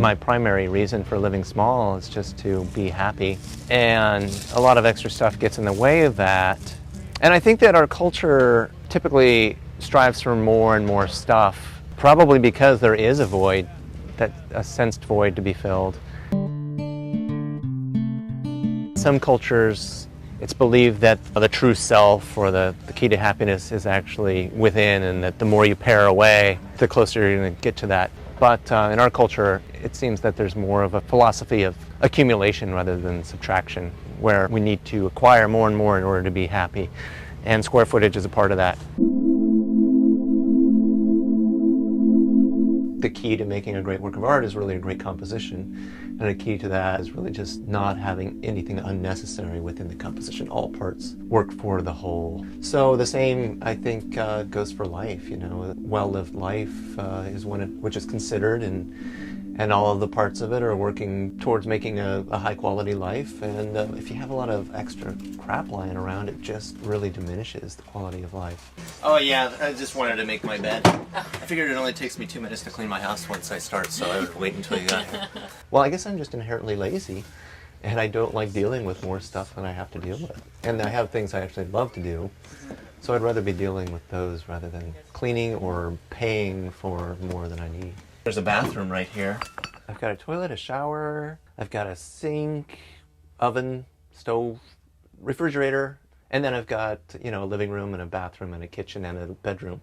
My primary reason for living small is just to be happy, and a lot of extra stuff gets in the way of that. And I think that our culture typically strives for more and more stuff, probably because there is a void, a sensed void to be filled. Some cultures, it's believed that the true self or the key to happiness is actually within, and that the more you pare away, the closer you're going to get to that. But in our culture, it seems that there's more of a philosophy of accumulation rather than subtraction, where we need to acquire more and more in order to be happy. And square footage is a part of that. The key to making a great work of art is really a great composition. And a key to that is really just not having anything unnecessary within the composition. All parts work for the whole. So the same, I think, goes for life. You know, well-lived life is one which is considered, and all of the parts of it are working towards making a high-quality life. And if you have a lot of extra crap lying around, it just really diminishes the quality of life. Oh yeah, I just wanted to make my bed. I figured it only takes me 2 minutes to clean my house once I start, so I would wait until you got here. Well, I guess I'm just inherently lazy, and I don't like dealing with more stuff than I have to deal with. And I have things I actually love to do, so I'd rather be dealing with those rather than cleaning or paying for more than I need. There's a bathroom right here. I've got a toilet, a shower, I've got a sink, oven, stove, refrigerator, and then I've got, you know, a living room and a bathroom and a kitchen and a bedroom.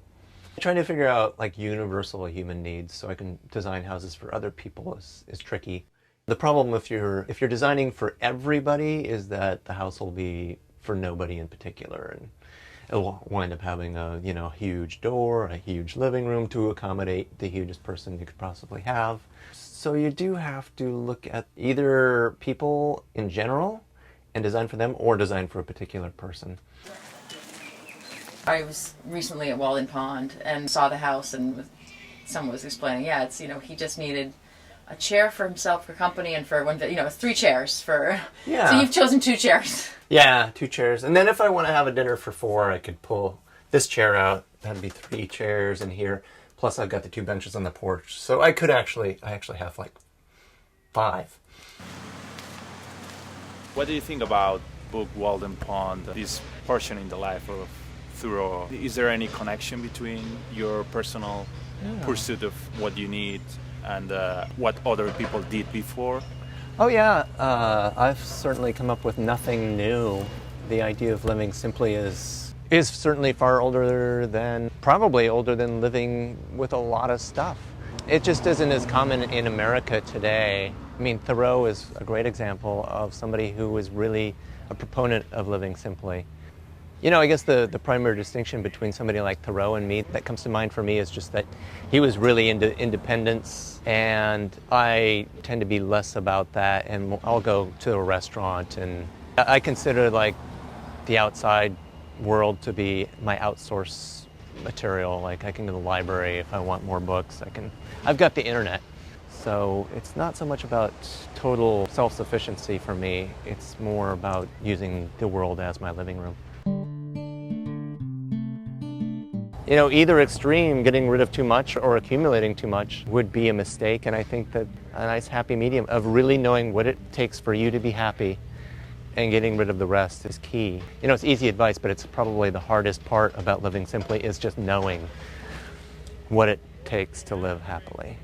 Trying to figure out like universal human needs so I can design houses for other people is tricky. The problem if you're designing for everybody is that the house will be for nobody in particular, and it'll wind up having a, you know, huge door, a huge living room to accommodate the hugest person you could possibly have. So you do have to look at either people in general and design for them, or design for a particular person. I was recently at Walden Pond and saw the house, and someone was explaining, yeah, it's, you know, he just needed a chair for himself, for company, and for one, you know, 3 chairs for, yeah. So you've chosen 2 chairs. Yeah, 2 chairs. And then if I want to have a dinner for 4, I could pull this chair out. That'd be 3 chairs in here. Plus I've got the 2 benches on the porch. So I actually have like 5. What do you think about book Walden Pond, this portion in the life of Thoreau? Is there any connection between your personal pursuit of what you need and what other people did before? Oh yeah, I've certainly come up with nothing new. The idea of living simply is certainly far probably older than living with a lot of stuff. It just isn't as common in America today. I mean, Thoreau is a great example of somebody who was really a proponent of living simply. You know, I guess the primary distinction between somebody like Thoreau and me that comes to mind for me is just that he was really into independence, and I tend to be less about that, and I'll go to a restaurant, and I consider like the outside world to be my outsource material. Like I can go to the library if I want more books. I've got the internet. So it's not so much about total self-sufficiency for me. It's more about using the world as my living room. You know, either extreme, getting rid of too much or accumulating too much, would be a mistake. And I think that a nice happy medium of really knowing what it takes for you to be happy and getting rid of the rest is key. You know, it's easy advice, but it's probably the hardest part about living simply is just knowing what it takes to live happily.